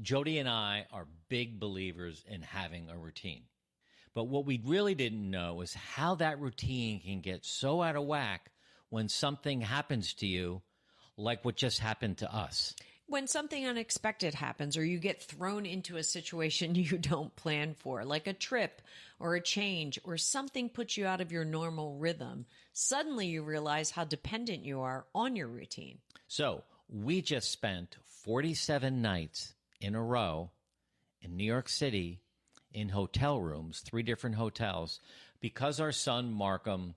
Jody and I are big believers in having a routine. But what we really didn't know is how that routine can get so out of whack when something happens to you, like what just happened to us. When something unexpected happens or you get thrown into a situation you don't plan for, like a trip or a change or something puts you out of your normal rhythm, suddenly you realize how dependent you are on your routine. So we just spent 47 nights in a row in New York City in hotel rooms, 3 different hotels, because our son Markham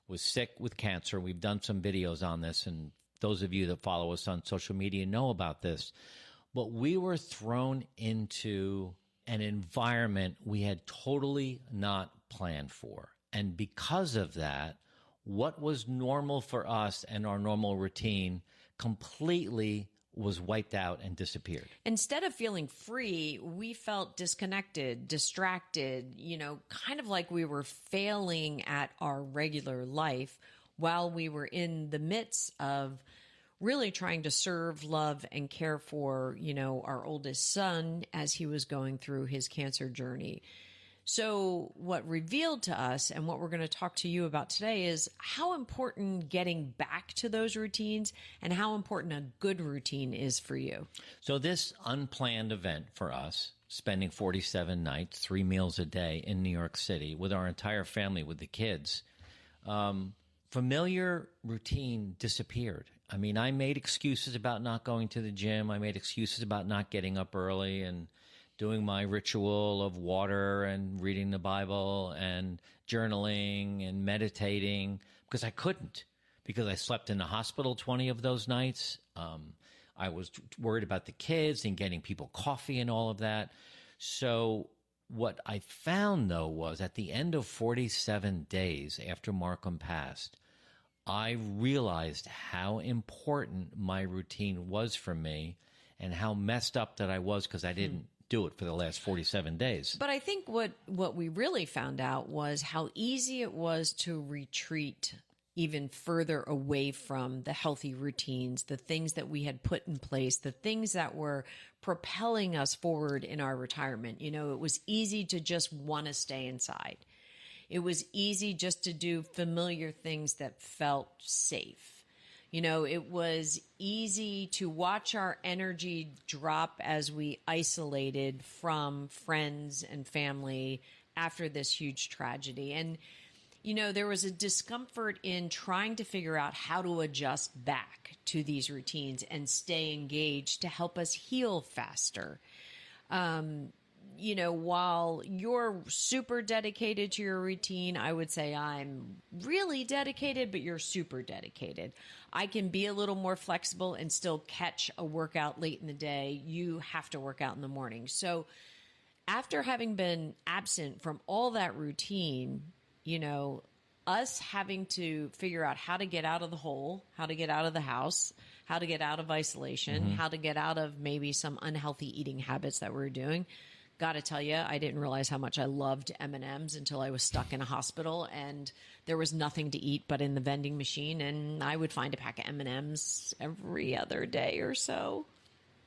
was sick with cancer. We've done some videos on this, and those of you that follow us on social media know about this. But we were thrown into an environment we had totally not planned for. And because of that, what was normal for us and our normal routine completely was wiped out and disappeared. Instead of feeling free, we felt disconnected, distracted, kind of like we were failing at our regular life while we were in the midst of really trying to serve, love, and care for, our oldest son as he was going through his cancer journey. So what revealed to us and what we're going to talk to you about today is how important getting back to those routines and how important a good routine is for you. So this unplanned event for us, spending 47 nights, 3 meals a day in New York City with our entire family, with the kids, familiar routine disappeared. I mean, I made excuses about not going to the gym. I made excuses about not getting up early and doing my ritual of water and reading the Bible and journaling and meditating because I couldn't, because I slept in the hospital 20 of those nights. I was worried about the kids and getting people coffee and all of that. So what I found, though, was at the end of 47 days after Markham passed, I realized how important my routine was for me and how messed up that I was because I didn't do it for the last 47 days. But I think what we really found out was how easy it was to retreat even further away from the healthy routines, the things that we had put in place, the things that were propelling us forward in our retirement. It was easy to just want to stay inside. It was easy just to do familiar things that felt safe. It was easy to watch our energy drop as we isolated from friends and family after this huge tragedy. And, there was a discomfort in trying to figure out how to adjust back to these routines and stay engaged to help us heal faster. While you're super dedicated to your routine, I would say I'm really dedicated, but you're super dedicated. I can be a little more flexible and still catch a workout late in the day. You have to work out in the morning. So after having been absent from all that routine, us having to figure out how to get out of the hole, how to get out of the house, how to get out of isolation, how to get out of maybe some unhealthy eating habits that we're doing. Got to tell you, I didn't realize how much I loved M&Ms until I was stuck in a hospital and there was nothing to eat but in the vending machine, and I would find a pack of M&Ms every other day or so,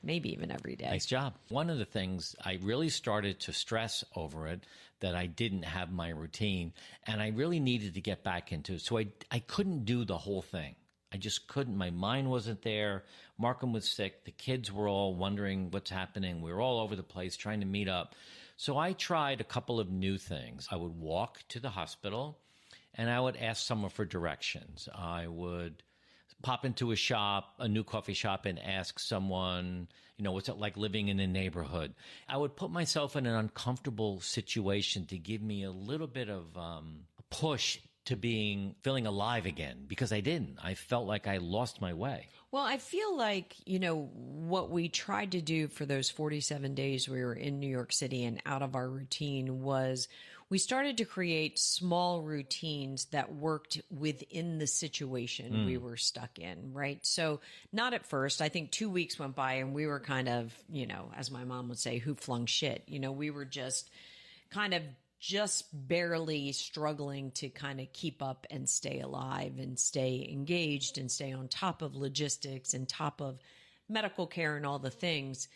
maybe even every day. Nice job. One of the things I really started to stress over it, that I didn't have my routine, and I really needed to get back into it. So I couldn't do the whole thing. I just couldn't. My mind wasn't there. Markham was sick. The kids were all wondering what's happening. We were all over the place trying to meet up. So I tried a couple of new things. I would walk to the hospital and I would ask someone for directions. I would pop into a new coffee shop, and ask someone, what's it like living in a neighborhood? I would put myself in an uncomfortable situation to give me a little bit of a push to feeling alive again, because I didn't. I felt like I lost my way. Well, I feel like, what we tried to do for those 47 days we were in New York City and out of our routine was we started to create small routines that worked within the situation we were stuck in, right? So not at first. I think 2 weeks went by and we were kind of, as my mom would say, who flung shit. We were just kind of barely struggling to kind of keep up and stay alive and stay engaged and stay on top of logistics and top of medical care and all the things.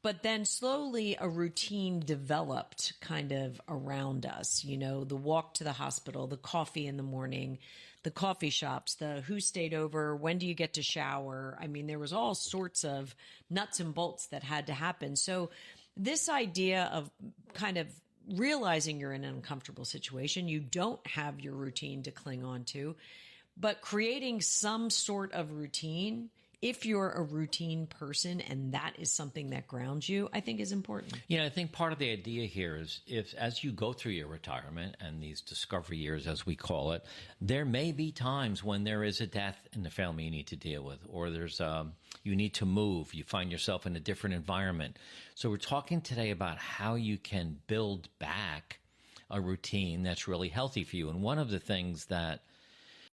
But then slowly a routine developed kind of around us, you know, the walk to the hospital, the coffee in the morning, the coffee shops, the who stayed over, when do you get to shower? I mean, there was all sorts of nuts and bolts that had to happen. So this idea of kind of realizing you're in an uncomfortable situation, you don't have your routine to cling on to, but creating some sort of routine, if you're a routine person and that is something that grounds you, I think is important. You know, I think part of the idea here is if, as you go through your retirement and these discovery years, as we call it, there may be times when there is a death in the family you need to deal with, or there's you need to move, you find yourself in a different environment. So we're talking today about how you can build back a routine that's really healthy for you. And one of the things that